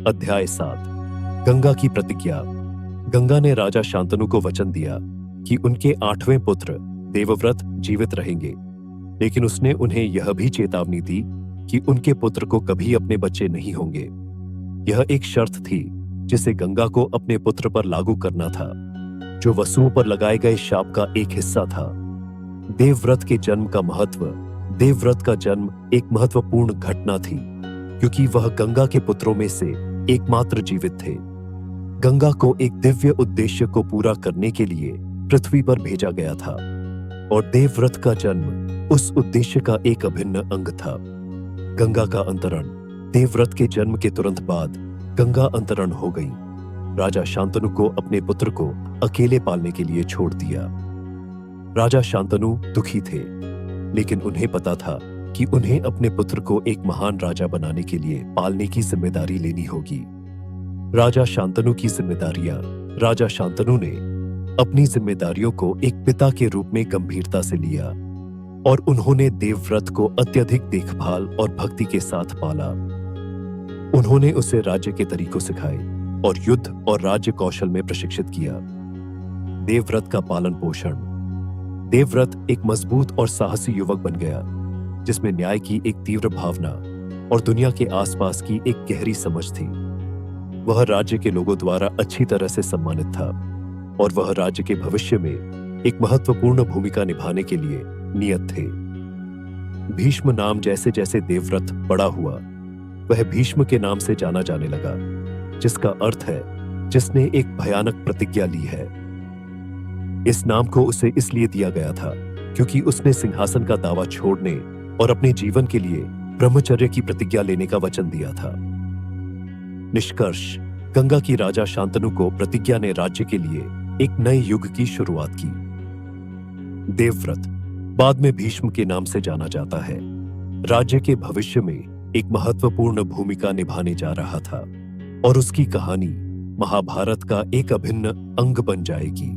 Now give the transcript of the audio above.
अध्याय 7। गंगा की प्रतिज्ञा। गंगा ने राजा शांतनु को वचन दिया कि उनके 8वें पुत्र देवव्रत जीवित रहेंगे, लेकिन उसने उन्हें यह भी चेतावनी दी कि उनके पुत्र को कभी अपने बच्चे नहीं होंगे। यह एक शर्त थी जिसे गंगा को अपने पुत्र पर लागू करना था, जो वसुओं पर लगाए गए शाप का एक हिस्सा था। देवव्रत के जन्म का महत्व। देवव्रत का जन्म एक महत्वपूर्ण घटना थी, क्योंकि वह गंगा के पुत्रों में से एकमात्र जीवित थे। गंगा को एक दिव्य उद्देश्य को पूरा करने के लिए पृथ्वी पर भेजा गया था, और देवव्रत का जन्म उस उद्देश्य का एक अभिन्न अंग था। गंगा का अंतरण। देवव्रत के जन्म के तुरंत बाद गंगा अंतरण हो गई। राजा शांतनु को अपने पुत्र को अकेले पालने के लिए छोड़ दिया। राजा शांतनु दुखी थे, लेकिन उन्हें पता था कि उन्हें अपने पुत्र को एक महान राजा बनाने के लिए पालने की जिम्मेदारी लेनी होगी। राजा शांतनु की जिम्मेदारियां। राजा शांतनु ने अपनी जिम्मेदारियों को एक पिता के रूप में गंभीरता से लिया, और उन्होंने देवव्रत को अत्यधिक देखभाल और भक्ति के साथ पाला। उन्होंने उसे राज्य के तरीकों सिखाए और युद्ध और राज्य कौशल में प्रशिक्षित किया। देवव्रत का पालन पोषण। देवव्रत एक मजबूत और साहसी युवक बन गया, जिसमें न्याय की एक तीव्र भावना और दुनिया के आसपास की एक गहरी समझ थी। वह राज्य के लोगों द्वारा अच्छी तरह से सम्मानित था, और वह राज्य के भविष्य में एक महत्वपूर्ण भूमिका निभाने के लिए नियत थे। भीष्म नाम। जैसे जैसे देवव्रत बड़ा हुआ, वह भीष्म के नाम से जाना जाने लगा, जिसका अर्थ है जिसने एक भयानक प्रतिज्ञा ली है। इस नाम को उसे इसलिए दिया गया था क्योंकि उसने सिंहासन का दावा छोड़ने और अपने जीवन के लिए ब्रह्मचर्य की प्रतिज्ञा लेने का वचन दिया था। निष्कर्ष। गंगा की राजा शांतनु को प्रतिज्ञा ने राज्य के लिए एक नए युग की शुरुआत की। देवव्रत बाद में भीष्म के नाम से जाना जाता है, राज्य के भविष्य में एक महत्वपूर्ण भूमिका निभाने जा रहा था, और उसकी कहानी महाभारत का एक अभिन्न अंग बन जाएगी।